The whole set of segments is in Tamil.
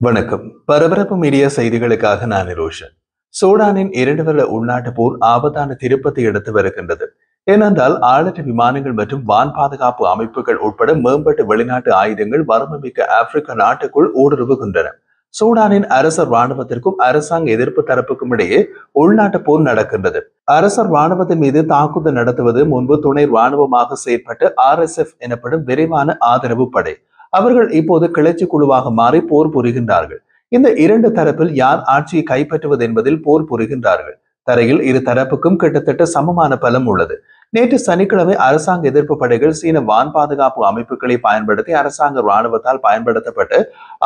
வணக்கம். பரபரப்பு மீடியா செய்திகளுக்காக நான் நிரோஷன். சூடானின் 2 வருட உள்நாட்டு போர் ஆபத்தான திருப்பத்தை எடுத்து வருகின்றது. ஏனென்றால் ஆளற்ற விமானங்கள் மற்றும் வான் பாதுகாப்பு அமைப்புகள் உட்பட மேம்பட்ட வெளிநாட்டு ஆயுதங்கள் வரம்புமிக்க ஆப்பிரிக்க நாட்டுக்குள் ஊடுருவுகின்றன. சூடானின் அரசர் ராணுவத்திற்கும் அரசாங்க எதிர்ப்பு தரப்புக்கும் இடையே உள்நாட்டு போர் நடக்கின்றது. அரசர் ராணுவத்தின் மீது தாக்குதல் நடத்துவது முன்பு துணை ராணுவமாக செயற்பட்ட RSF எனப்படும் விரைவான ஆதரவு படை. அவர்கள் இப்போது கிளர்ச்சி குழுவாக மாறி போர் புரிகின்றார்கள். இந்த இரண்டு தரப்பில் யார் ஆட்சியை கைப்பற்றுவது என்பதில் போர் புரிகின்றார்கள். தரையில் இரு தரப்புக்கும் கிட்டத்தட்ட சமமான பலம் உள்ளது. நேற்று சனிக்கிழமை அரசாங்க எதிர்ப்பு படைகள் சீன வான் பாதுகாப்பு அமைப்புகளை பயன்படுத்தி அரசாங்க ராணுவத்தால் பயன்படுத்தப்பட்ட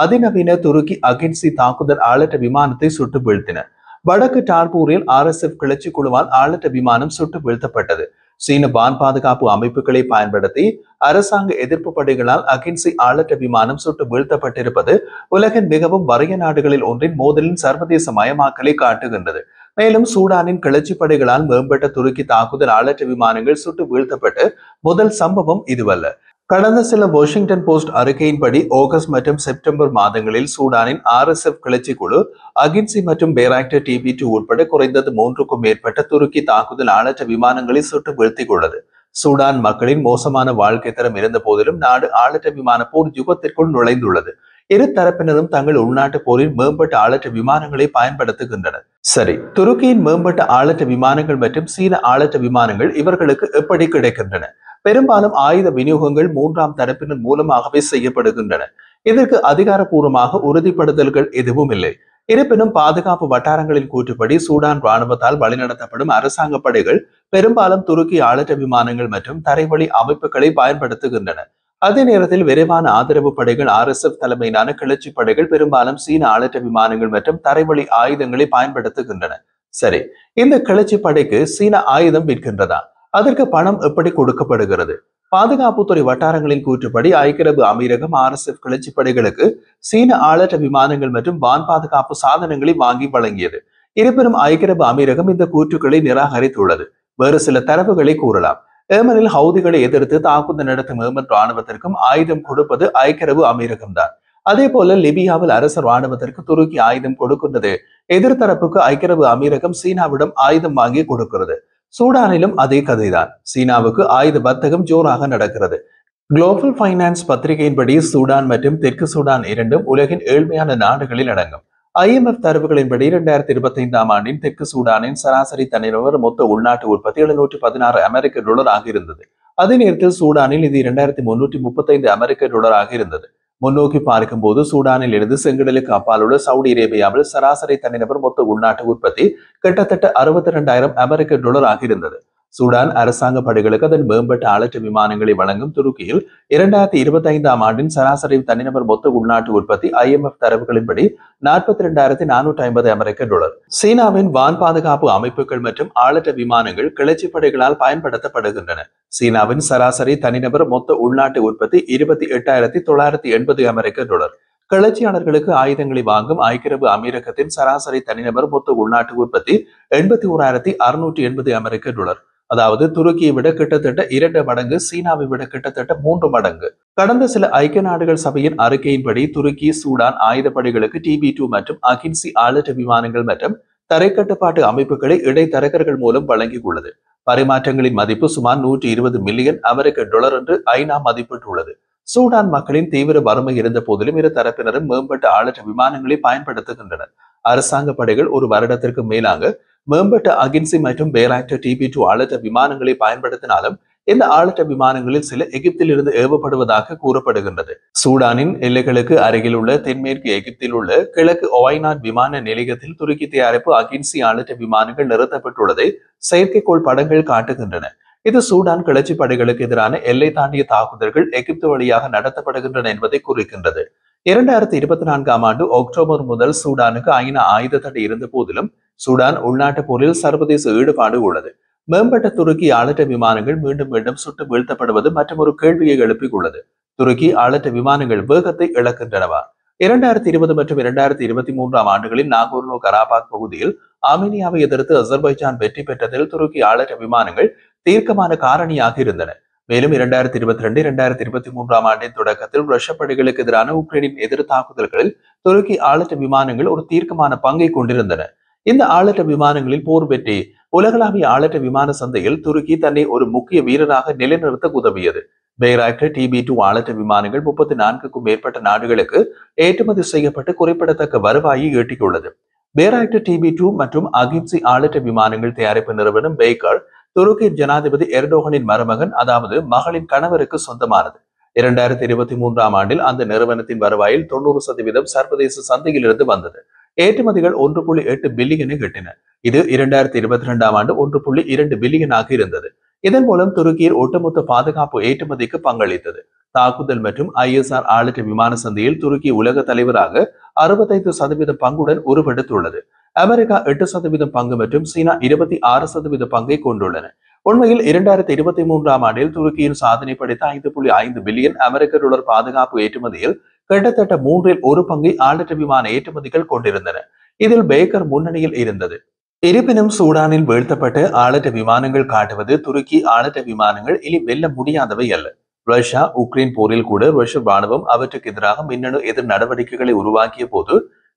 அதிநவீன துருக்கி அகின்சி தாக்குதல் ஆளற்ற விமானத்தை சுட்டு வீழ்த்தின. வடக்கு டார்பூரில் RSF கிளர்ச்சி குழுவால் ஆளற்ற விமானம் சுட்டு வீழ்த்தப்பட்டது. சீன வான் பாதுகாப்பு அமைப்புகளை பயன்படுத்தி அரசாங்க எதிர்ப்பு படைகளால் அகின்சி ஆளற்ற விமானம் சுட்டு வீழ்த்தப்பட்டிருப்பது உலகின் மிகவும் வறிய நாடுகளில் ஒன்றின் மோதலின் சர்வதேச மயமாக்கலை காட்டுகின்றது. மேலும் சூடானின் கிளர்ச்சி படைகளால் மேம்பட்ட துருக்கி தாக்குதல் ஆளற்ற விமானங்கள் சுட்டு வீழ்த்தப்பட்டு முதல் சம்பவம் இதுவல்ல. கடந்த சில வாஷிங்டன் போஸ்ட் அறிக்கையின்படி ஆகஸ்ட் மற்றும் செப்டம்பர் மாதங்களில் சூடானின் RSF கிளர்ச்சி குழு அகின்சி மற்றும் பேராக்டர் TB2 உட்பட குறைந்தது 3க்கும் மேற்பட்ட துருக்கி தாக்குதல் ஆளற்ற விமானங்களை சுட்டு வீழ்த்திக் கொண்டது. சூடான் மக்களின் மோசமான வாழ்க்கை தரம் இருந்த போதிலும் நாடு ஆளற்ற விமான போர் யுகத்திற்குள் நுழைந்துள்ளது. இரு தரப்பினரும் தங்கள் உள்நாட்டு போரில் மேம்பட்ட ஆளற்ற விமானங்களை பயன்படுத்துகின்றனர். சரி, துருக்கியின் மேம்பட்ட ஆளற்ற விமானங்கள் மற்றும் சீன ஆளற்ற விமானங்கள் இவர்களுக்கு எப்படி கிடைக்கின்றன? பெரும்பாலும் ஆயுத விநியோகங்கள் மூன்றாம் தரப்பினர் மூலமாகவே செய்யப்படுகின்றன. இதற்கு அதிகாரப்பூர்வமாக உறுதிப்படுத்தல்கள் எதுவும் இல்லை. இருப்பினும் பாதுகாப்பு வட்டாரங்களின் கூற்றுப்படி சூடான் ராணுவத்தால் வழிநடத்தப்படும் அரசாங்க படைகள் பெரும்பாலும் துருக்கி ஆளற்ற விமானங்கள் மற்றும் தரைவழி அமைப்புகளை பயன்படுத்துகின்றன. அதே நேரத்தில் விரைவான ஆதரவு படைகள் RSF தலைமையிலான கிளர்ச்சி படைகள் பெரும்பாலும் சீன ஆளற்ற விமானங்கள் மற்றும் தரைவழி ஆயுதங்களை பயன்படுத்துகின்றன. சரி, இந்த கிளர்ச்சி படைக்கு சீன ஆயுதம் விற்கின்றதா? அதற்கு பணம் எப்படி கொடுக்கப்படுகிறது? பாதுகாப்புத்துறை வட்டாரங்களின் கூற்றுப்படி ஐக்கிய அரபு அமீரகம் RSF கிளர்ச்சி படைகளுக்கு சீன ஆளற்ற விமானங்கள் மற்றும் வான் பாதுகாப்பு சாதனங்களை வாங்கி வழங்கியது. இருப்பினும் ஐக்கிய அரபு அமீரகம் இந்த கூற்றுக்களை நிராகரித்துள்ளது. வேறு சில தரவுகளை கூறலாம். ஏமனில் ஹவுதிகளை எதிர்த்து தாக்குதல் நடத்தும் ஏமன் ராணுவத்திற்கும் ஆயுதம் கொடுப்பது ஐக்கிய அரபு அமீரகம் தான். அதே போல லிபியாவில் அரசு ராணுவத்திற்கு துருக்கி ஆயுதம் கொடுக்கின்றது. எதிர்த்தரப்புக்கு ஐக்கிய அரபு அமீரகம் சீனாவிடம் ஆயுதம் வாங்கி கொடுக்கிறது. சூடானிலும் அதே கதைதான். சீனாவுக்கு ஆயுத வர்த்தகம் ஜோராக நடக்கிறது. குளோபல் ஃபைனான்ஸ் பத்திரிகையின்படி சூடான் மற்றும் தெற்கு சூடான் இரண்டும் உலகின் ஏழ்மையான நாடுகளில் அடங்கும். IMF தரவுகளின்படி 2025ஆம் ஆண்டின் தெற்கு சூடானின் சராசரி தனிநபர் மொத்த உள்நாட்டு உற்பத்தி $716 ஆக இருந்தது. அதே நேரத்தில் சூடானில் இது $2335 ஆக இருந்தது. முன்னோக்கி பார்க்கும் போது சூடானில் இருந்து செங்கடலுக்கு அப்பால் உள்ள சவுதி அரேபியாவில் சராசரி தனிநபர் மொத்த உள்நாட்டு உற்பத்தி கிட்டத்தட்ட $62,000 ஆக இருந்தது. சூடான் அரசாங்க படைகளுக்கு அதன் மேம்பட்ட ஆளற்ற விமானங்களை வழங்கும் துருக்கியில் 2025ஆம் ஆண்டின் சராசரி தனிநபர் மொத்த உள்நாட்டு உற்பத்தி IMF தரவுகளின்படி $42,450. சீனாவின் வான் பாதுகாப்பு அமைப்புகள் மற்றும் ஆளற்ற விமானங்கள் கிளர்ச்சி படைகளால் பயன்படுத்தப்படுகின்றன. சீனாவின் சராசரி தனிநபர் மொத்த உள்நாட்டு உற்பத்தி $28,980. கிளர்ச்சியாளர்களுக்கு ஆயுதங்களை வாங்கும் ஐக்கிய அரபு அமீரகத்தின் சராசரி தனிநபர் மொத்த உள்நாட்டு உற்பத்தி $81,680. அதாவது துருக்கியை விட கிட்டத்தட்ட 2 மடங்கு, சீனாவை விட கிட்டத்தட்ட 3 மடங்கு. கடந்த சில ஐக்கிய நாடுகள் சபையின் அறிக்கையின்படி துருக்கி சூடான் ஆயுதப்படைகளுக்கு TB2 மற்றும் அகின்சி ஆளற்ற விமானங்கள் மற்றும் தரைக்கட்டுப்பாட்டு அமைப்புகளை இடைத்தரகர்கள் மூலம் வழங்கியுள்ளது. பரிமாற்றங்களின் மதிப்பு சுமார் $120 மில்லியன் என்று ஐநா மதிப்பிட்டுள்ளது. சூடான் மக்களின் தீவிர வறுமை இருந்த போதிலும் இரு தரப்பினரும் மேம்பட்ட ஆளற்ற விமானங்களை பயன்படுத்துகின்றனர். அரசாங்க படைகள் ஒரு வருடத்திற்கு மேலாக மேம்பட்ட அகின்சி மற்றும் பேராக்டர் TB2 ஆளற்ற விமானங்களை பயன்படுத்தினாலும் இந்த ஆளற்ற விமானங்களில் சில எகிப்தில் இருந்து ஏவப்படுவதாக கூறப்படுகின்றது. சூடானின் எல்லைகளுக்கு அருகில் உள்ள தென்மேற்கு எகிப்தில் உள்ள கிழக்கு ஒவைனாட் விமான நிலையத்தில் துருக்கி தயாரிப்பு அகின்சி ஆளற்ற விமானங்கள் நிறுத்தப்பட்டுள்ளதை செயற்கைக்கோள் படங்கள் காட்டுகின்றன. இது சூடான் கிளர்ச்சி படைகளுக்கு எதிரான எல்லை தாண்டிய தாக்குதல்கள் எகிப்து வழியாக நடத்தப்படுகின்றன என்பதை குறிக்கின்றது. 2024ஆம் ஆண்டு அக்டோபர் முதல் சூடானுக்கு ஐநா ஆயுத தடை இருந்த போதிலும் சூடான் உள்நாட்டு போரில் சர்வதேச ஈடுபாடு உள்ளது. மேம்பட்ட துருக்கி ஆளற்ற விமானங்கள் மீண்டும் மீண்டும் சுட்டு வீழ்த்தப்படுவது மற்றும் ஒரு கேள்வியை எழுப்பியுள்ளது. துருக்கி ஆளற்ற விமானங்கள் வேகத்தை இழக்கின்றனவா? 2020 மற்றும் 2023ஆம் ஆண்டுகளில் நாகோர்னோ கராபாக் பகுதியில் ஆர்மீனியாவை எதிர்த்து அசர்பைஜான் வெற்றி பெற்றதில் துருக்கி ஆளற்ற விமானங்கள் தீர்க்கமான காரணியாக இருந்தன. மேலும் 2022-2023 ஆண்டின் தொடக்கத்தில் ரஷ்ய படைகளுக்கு எதிரான உக்ரைனின் எதிர் தாக்குதல்களில் துருக்கி ஆளற்ற விமானங்கள் ஒரு தீர்க்கமான பங்கை கொண்டிருந்தன. இந்த ஆளற்ற விமானங்களில் போர் வெற்றி உலகளாவிய ஆளற்ற விமான சந்தையில் துருக்கி தன்னை ஒரு முக்கிய வீரராக நிலைநிறுத்த உதவியது. பேராக்டர் TB2 ஆளற்ற விமானங்கள் 34க்கும் மேற்பட்ட நாடுகளுக்கு ஏற்றுமதி செய்யப்பட்டு குறிப்பிடத்தக்க வருவாயை ஈட்டியுள்ளது. பேராக்டர் TB2 மற்றும் அகின்சி ஆளற்ற விமானங்கள் தயாரிப்பு நிறுவனம் பேக்கர் துருக்கி ஜனாதிபதி எர்டோகனின் மருமகன் அதாவது மகளின் கணவருக்கு சொந்தமானது. 2023 ஆண்டில் அந்த நிறுவனத்தின் வருவாயில் 90% சர்வதேச சந்தையில் இருந்து வந்தது. ஏற்றுமதிகள் 1.8 பில்லியனை எட்டின. இது 2022 ஆண்டு 1.2 பில்லியனாக இருந்தது. இதன் மூலம் துருக்கியின் ஒட்டுமொத்த பாதுகாப்பு ஏற்றுமதிக்கு பங்களித்தது. தாக்குதல் மற்றும் ISR ஆளற்ற விமான சந்தையில் துருக்கி உலக தலைவராக 65% பங்குடன் உருவெடுத்துள்ளது. அமெரிக்கா 8% பங்கு மற்றும் சீனா 26% பங்கை கொண்டுள்ளன. உண்மையில் 2023 ஆண்டில் துருக்கியின் சாதனை படைத்த 5.5 பில்லியன் அமெரிக்க டாலர் பாதுகாப்பு ஏற்றுமதியில் கிட்டத்தட்ட 1/3 பங்கை ஆளற்ற விமான ஏற்றுமதிகள் கொண்டிருந்தன. இதில் பேக்கர் முன்னணியில் இருந்தது. இருப்பினும் சூடானில் வீழ்த்தப்பட்ட ஆளற்ற விமானங்கள் காட்டுவது துருக்கி ஆளற்ற விமானங்கள் இனி வெல்ல முடியாதவை அல்ல. ரஷ்யா உக்ரைன் போரில் கூட ரஷ்ய ராணுவம் அவற்றுக்கு எதிராக மின்னணு எதிர் நடவடிக்கைகளை உருவாக்கிய போது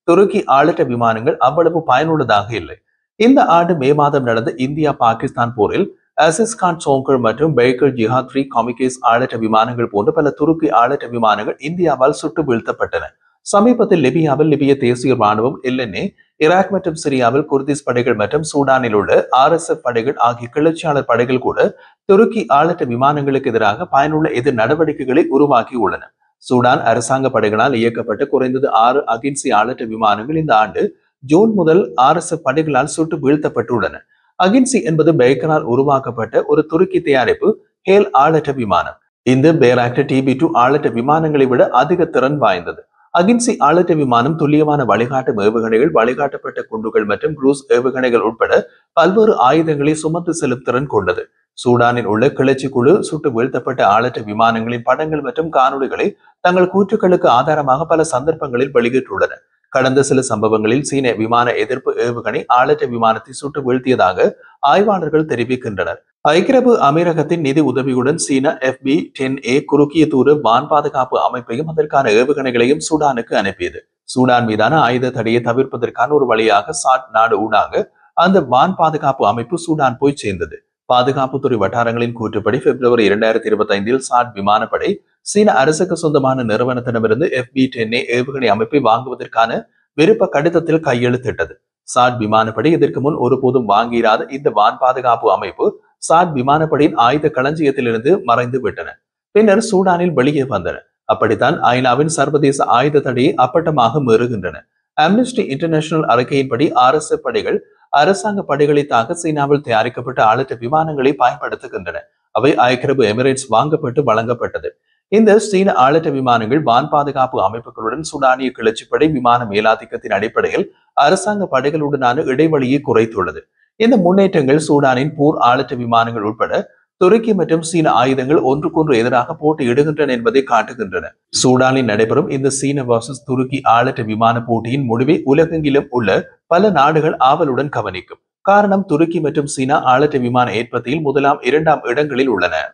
துருக்கி ஆளற்ற விமானங்கள் அவ்வளவு பயனுள்ளதாக இல்லை. இந்த ஆண்டு மே மாதம் நடந்த இந்தியா பாகிஸ்தான் போரில் அசிஸ்கான் சோங்கர் மற்றும் பேக்கர் ஜிஹாத் 3 காமிகேஸ் ஆளற்ற விமானங்கள் போன்ற பல துருக்கி ஆளற்ற விமானங்கள் இந்தியாவால் சுட்டு வீழ்த்தப்பட்டன. சமீபத்தில் லிபியாவில் லிபிய தேசிய ராணுவம் LNA, ஈராக் மற்றும் சிரியாவில் குர்திஸ் படைகள் மற்றும் சூடானில் உள்ள RSF படைகள் ஆகிய கிளர்ச்சியாளர் படைகள் கூட துருக்கி ஆளற்ற விமானங்களுக்கு எதிராக பயனுள்ள எதிர் நடவடிக்கைகளை உருவாக்கி உள்ளன. சூடான் அரசாங்க படைகளால் இயக்கப்பட்ட குறைந்தது 6 அகின்சி ஆளற்ற விமானங்கள் இந்த ஆண்டு ஜூன் முதல் RSF படைகளால் சுட்டு வீழ்த்தப்பட்டுள்ளன. அகின்சி என்பது பேக்கரால் உருவாக்கப்பட்ட ஒரு துருக்கி தயாரிப்பு ஹேல் ஆளற்ற விமானம். இந்த பேராக்டர் TB2 ஆளற்ற விமானங்களை விட அதிக திறன் வாய்ந்தது. அகின்சி ஆளற்ற விமானம் துல்லியமான வழிகாட்டும் ஏவுகணைகள், வழிகாட்டப்பட்ட குண்டுகள் மற்றும் குரூஸ் ஏவுகணைகள் உட்பட பல்வேறு ஆயுதங்களை சுமந்து செல்லும் திறன் கொண்டது. சூடானில் உள்ள கிளர்ச்சி குழு சுட்டு வீழ்த்தப்பட்ட ஆளற்ற விமானங்களின் படங்கள் மற்றும் காணொலிகளை தங்கள் கூற்றுக்களுக்கு ஆதாரமாக பல சந்தர்ப்பங்களில் வெளியிட்டுள்ளன. கடந்த சில சம்பவங்களில் சீன விமான எதிர்ப்பு ஏவுகணை ஆளற்ற விமானத்தை சுட்டு வீழ்த்தியதாக ஆய்வாளர்கள் தெரிவிக்கின்றனர். ஐக்கிய அரபு அமீரகத்தின் நிதி உதவியுடன் சீனா FB-10A குறுகிய தூர வான் பாதுகாப்பு அமைப்பையும் அதற்கான ஏவுகணைகளையும் சூடானுக்கு அனுப்பியது. சூடான் மீதான ஆயுத தடையை தவிர்ப்பதற்கான ஒரு வழியாக சாட் நாடு ஊடாக அந்த வான் பாதுகாப்பு அமைப்பு சூடான் போய் சேர்ந்தது. பாதுகாப்புத்துறை வட்டாரங்களின் கூற்றுப்படி பிப்ரவரி 2025 சாட் விமானப்படை சீன அரசுக்கு சொந்தமான நிறுவனத்திடமிருந்து FB-10A ஏவுகணை அமைப்பை வாங்குவதற்கான விருப்ப கடிதத்தில் கையெழுத்திட்டது. சாட் விமானப்படை இதற்கு முன் ஒருபோதும் வாங்கியிராத இந்த வான் பாதுகாப்பு அமைப்பு சாட் விமானப்படையின் ஆயுத களஞ்சியத்திலிருந்து மறைந்து விட்டன. பின்னர் சூடானில் வெளியே வந்தன. அப்படித்தான் ஐநாவின் சர்வதேச ஆயுத தடையை அப்பட்டமாக மீறுகின்றன. அம்னஸ்டி இன்டர்நேஷனல் அறிக்கையின்படி RSF படைகள் அரசாங்க படைகளை தாக்க சீனாவில் தயாரிக்கப்பட்ட ஆளற்ற விமானங்களை பயன்படுத்துகின்றன. அவை ஐக்கிய அரபு எமிரேட்ஸ் வாங்கப்பட்டு வழங்கப்பட்டது. இந்த சீன ஆளற்ற விமானங்கள் வான் பாதுகாப்பு அமைப்புகளுடன் சூடானிய கிளர்ச்சிப்படை விமான மேலாதிக்கத்தின் அடிப்படையில் அரசாங்க படைகளுடனான இடைவெளியை குறைத்துள்ளது. இந்த முன்னேற்றங்கள் சூடானின் போர் ஆளற்ற விமானங்கள் உட்பட துருக்கி மற்றும் சீன ஆயுதங்கள் ஒன்றுக்கொன்று எதிராக போட்டியிடுகின்றன என்பதை காட்டுகின்றன. சூடானில் நடைபெறும் இந்த சீன வர்சஸ் துருக்கி ஆளற்ற விமான போட்டியின் முடிவை உலகெங்கிலும் உள்ள பல நாடுகள் ஆவலுடன் கவனிக்கும். காரணம், துருக்கி மற்றும் சீனா ஆளற்ற விமான ஏற்பத்தியில் முதலாம் 2ஆம் இடங்களில் உள்ளன.